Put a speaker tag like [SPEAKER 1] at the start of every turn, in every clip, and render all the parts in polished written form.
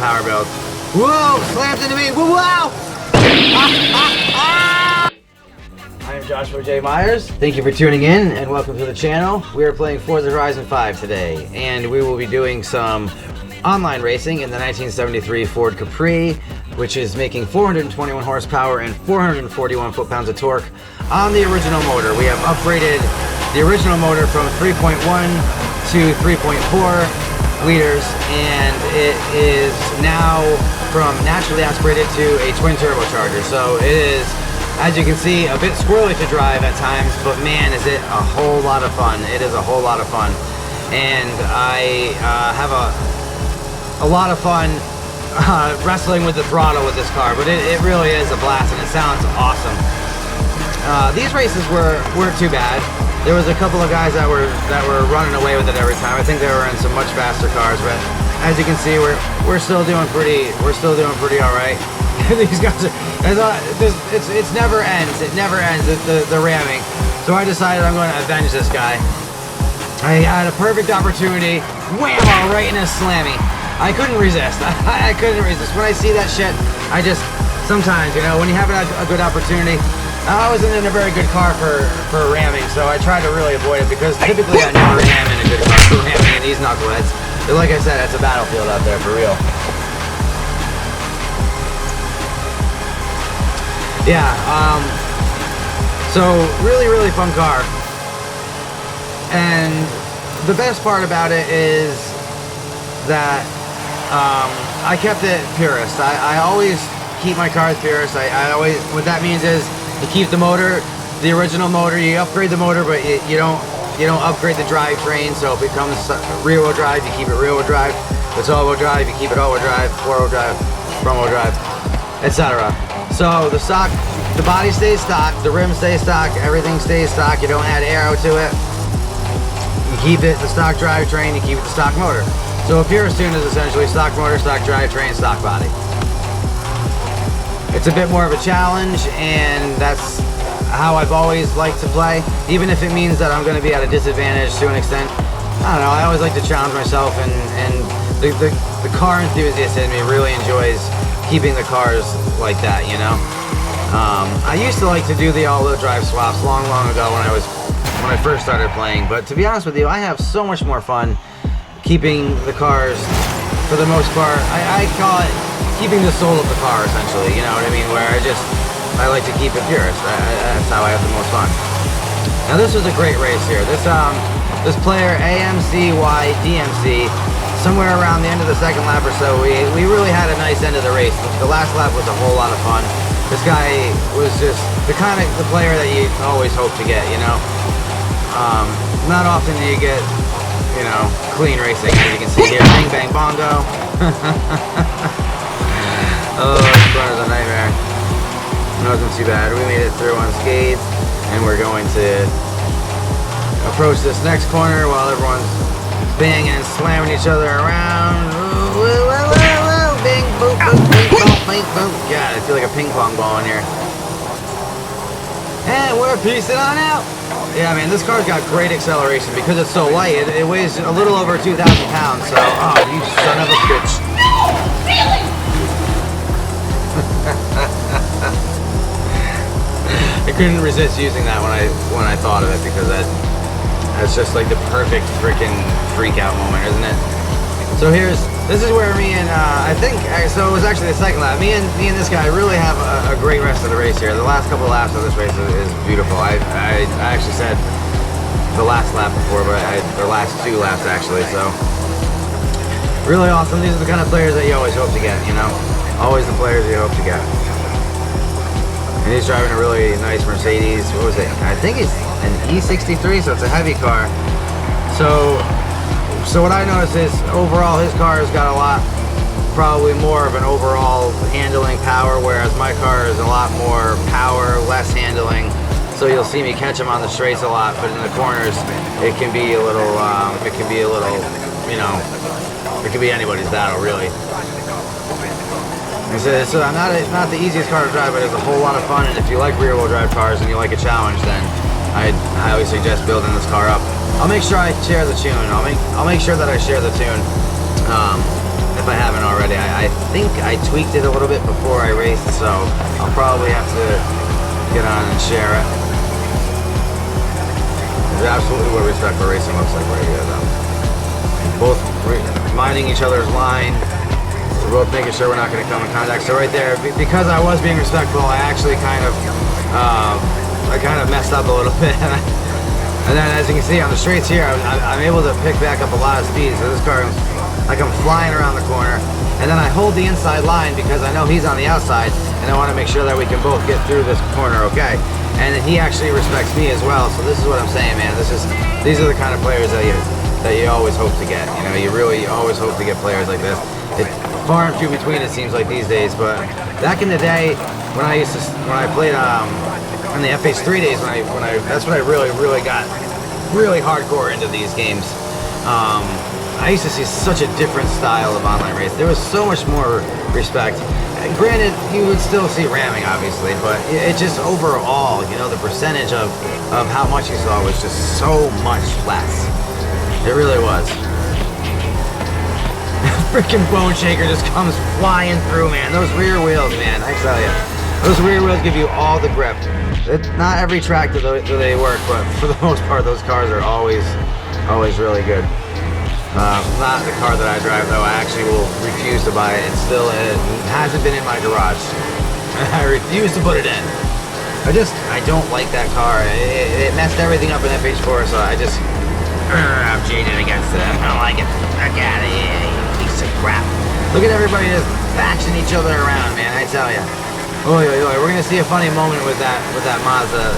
[SPEAKER 1] power build. Whoa! Slammed into me! Whoa! Wow! I am Joshua J. Myers. Thank you for tuning in and welcome to the channel. We are playing Forza Horizon 5 today, and we will be doing some online racing in the 1973 Ford Capri, which is making 421 horsepower and 441 foot-pounds of torque on the original motor. We have upgraded the original motor from 3.1 to 3.4 liters, and it is now from naturally aspirated to a twin turbocharger. So it is, as you can see, a bit squirrely to drive at times, but man, is it a whole lot of fun. It is a whole lot of fun. And I have a lot of fun wrestling with the throttle with this car, but it really is a blast, and it sounds awesome. These races weren't too bad. There was a couple of guys that were running away with it every time. I think they were in some much faster cars, but as you can see, we're still doing pretty all right. These guys are, it never ends. It never ends. The ramming. So I decided I'm going to avenge this guy. I had a perfect opportunity. Whammo! Right in a slammy. I couldn't resist. I couldn't resist. When I see that shit, I just, sometimes, you know, when you have a good opportunity, I wasn't in a very good car for ramming, so I try to really avoid it, because typically I never am in a good car for ramming in these knuckleheads. But like I said, it's a battlefield out there for real. Yeah, so really fun car. And the best part about it is that I kept it Purist. I always keep my cars Purist. I always, what that means is you keep the motor, the original motor. You upgrade the motor, but you don't upgrade the drivetrain. So if it comes rear-wheel drive, you keep it rear-wheel drive. If it's all-wheel drive, you keep it all-wheel drive, four-wheel drive, front-wheel drive, etc. So the body stays stock, the rim stays stock, everything stays stock. You don't add aero to it. You keep it the stock drivetrain. You keep it the stock motor. So a Purist tune is essentially stock motor, stock drivetrain, stock body. It's a bit more of a challenge, and that's how I've always liked to play, even if it means that I'm going to be at a disadvantage to an extent. I don't know, I always like to challenge myself, and the car enthusiast in me really enjoys keeping the cars like that, you know? I used to like to do the all-wheel drive swaps long ago when I first started playing, but to be honest with you, I have so much more fun keeping the cars, for the most part. I call it keeping the soul of the car, essentially, you know what I mean? Where I like to keep it Purist. That's how I have the most fun. Now this was a great race here. This player AMCY-DMC, somewhere around the end of the second lap or so, we really had a nice end of the race. The last lap was a whole lot of fun. This guy was just the player that you always hope to get, you know? Not often do you get, you know, clean racing, as you can see here. Bang bang bongo. Oh, this corner's a nightmare. It wasn't too bad. We made it through unscathed, and we're going to approach this next corner while everyone's banging and slamming each other around. Bing, boop, boop, bing, boop, bing, boop. God, I feel like a ping pong ball in here. And we're piecing on out. Yeah, man, this car's got great acceleration because it's so light. It weighs a little over 2,000 pounds, so, oh, you son of a bitch.
[SPEAKER 2] No, really?
[SPEAKER 1] I couldn't resist using that when I thought of it, because that's just like the perfect freaking freak out moment, isn't it? So this is where me and so it was actually the second lap. Me and this guy really have a great rest of the race here. The last couple of laps of this race is beautiful. I actually said the last lap before, but the last two laps actually. So really awesome. These are the kind of players that you always hope to get, you know? Always the players you hope to get. And he's driving a really nice Mercedes. What was it? I think it's an E63, so it's a heavy car. So what I noticed is overall his car has got a lot, probably more of an overall handling power, whereas my car is a lot more power, less handling. So you'll see me catch him on the straights a lot, but in the corners it can be a little, you know, it can be anybody's battle, really. It's not the easiest car to drive, but it's a whole lot of fun. And if you like rear-wheel drive cars and you like a challenge, then I highly suggest building this car up. I'll make sure I share the tune. I'll make sure that I share the tune if I haven't already. I think I tweaked it a little bit before I raced, so I'll probably have to get on and share it. It's absolutely what Respect for Racing looks like right here, though. Both minding each other's line. We're both making sure we're not going to come in contact. So right there, because I was being respectful, I actually kind of messed up a little bit. And then, as you can see on the straights here, I'm able to pick back up a lot of speed. So this car, like, I'm flying around the corner, and then I hold the inside line because I know he's on the outside, and I want to make sure that we can both get through this corner, okay? And he actually respects me as well. So this is what I'm saying, man. These are the kind of players that you always hope to get. You know, you really always hope to get players like this. It's far and few between, it seems like, these days. But back in the day, when I played in the FH3 days, that's when I really got really hardcore into these games. I used to see such a different style of online race. There was so much more respect. Granted, you would still see ramming, obviously, but it just overall, you know, the percentage of how much you saw was just so much less. It really was. Freaking Bone Shaker just comes flying through, man. Those rear wheels, man, I tell you. Those rear wheels give you all the grip. Not every track do they work, but for the most part, those cars are always really good. Not the car that I drive, though. I actually will refuse to buy it. It hasn't been in my garage. I refuse to put it in. I don't like that car. It messed everything up in FH4, so I'm jaded against it. I don't like it. I got it. Piece of crap. Look at everybody just bashing each other around, man. I tell you. Oy, oy, oy. We're gonna see a funny moment with that Mazda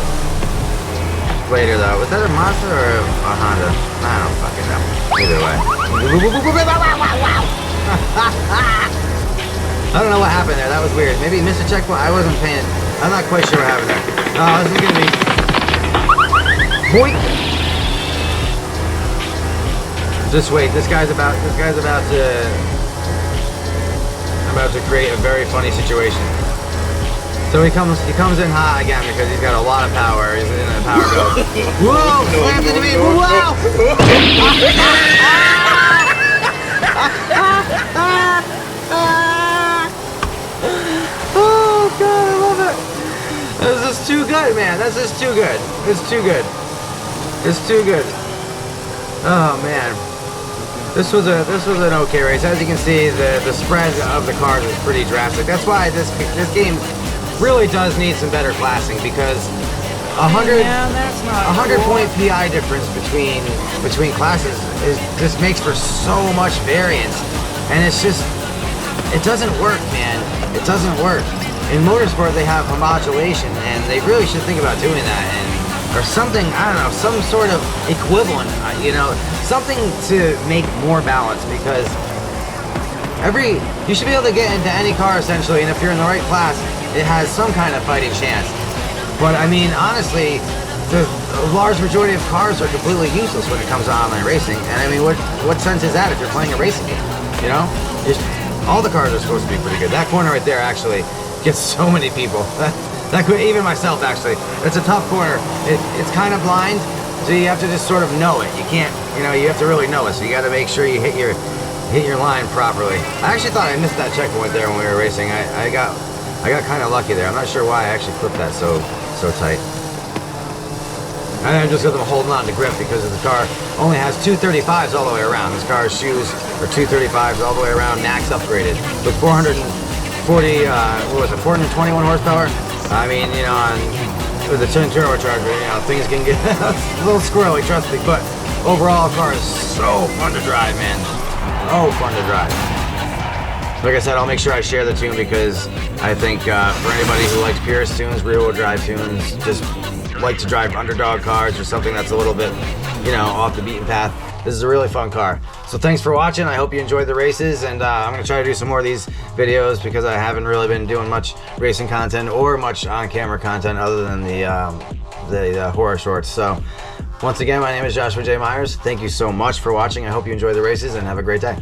[SPEAKER 1] later, though. Was that a Mazda or a Honda? I don't fucking know. Either way. I don't know what happened there. That was weird. Maybe he missed a checkpoint. I wasn't paying. I'm not quite sure what happened there. Oh, this is gonna be. Boink. Just wait. This guy's about to create a very funny situation. So he comes in hot again because he's got a lot of power. He's in a power go. Whoa! Slammed into me! Wow! Oh God, I love it! This is too good, man. This is too good. It's too good. It's too good. Oh man. This was an okay race. As you can see, the spread of the cars is pretty drastic. That's why this game really does need some better classing, because 100 point PI difference between classes just makes for so much variance, and it doesn't work, man. It doesn't work. In motorsport, they have homodulation, and they really should think about doing that, or something. I don't know, some sort of equivalent, you know, something to make more balance, because you should be able to get into any car essentially, and if you're in the right class, it has some kind of fighting chance. But I mean, honestly, the large majority of cars are completely useless when it comes to online racing. And I mean, what sense is that if you're playing a racing game? You know, all the cars are supposed to be pretty good. That corner right there actually gets so many people. That could, even myself actually. It's a tough corner. It's kind of blind, so you have to just sort of know it. You can't, you know, you have to really know it. So you got to make sure you hit your line properly. I actually thought I missed that checkpoint there when we were racing. I got kind of lucky there. I'm not sure why I actually clipped that so tight. And I'm just because I'm holding on to grip, because the car only has 235s all the way around. This car's shoes are 235s all the way around, max upgraded with 421 horsepower. I mean, you know, with the Twin-Turbocharged, you know, things can get a little squirrely, trust me. But overall, the car is so fun to drive, man. Oh, fun to drive. Like I said, I'll make sure I share the tune, because I think for anybody who likes Purist tunes, rear-wheel drive tunes, just like to drive underdog cars or something that's a little bit, you know, off the beaten path, this is a really fun car. So thanks for watching. I hope you enjoyed the races, and I'm going to try to do some more of these videos, because I haven't really been doing much racing content or much on-camera content other than the horror shorts. So once again, my name is Joshua J. Myers. Thank you so much for watching. I hope you enjoy the races, and have a great day.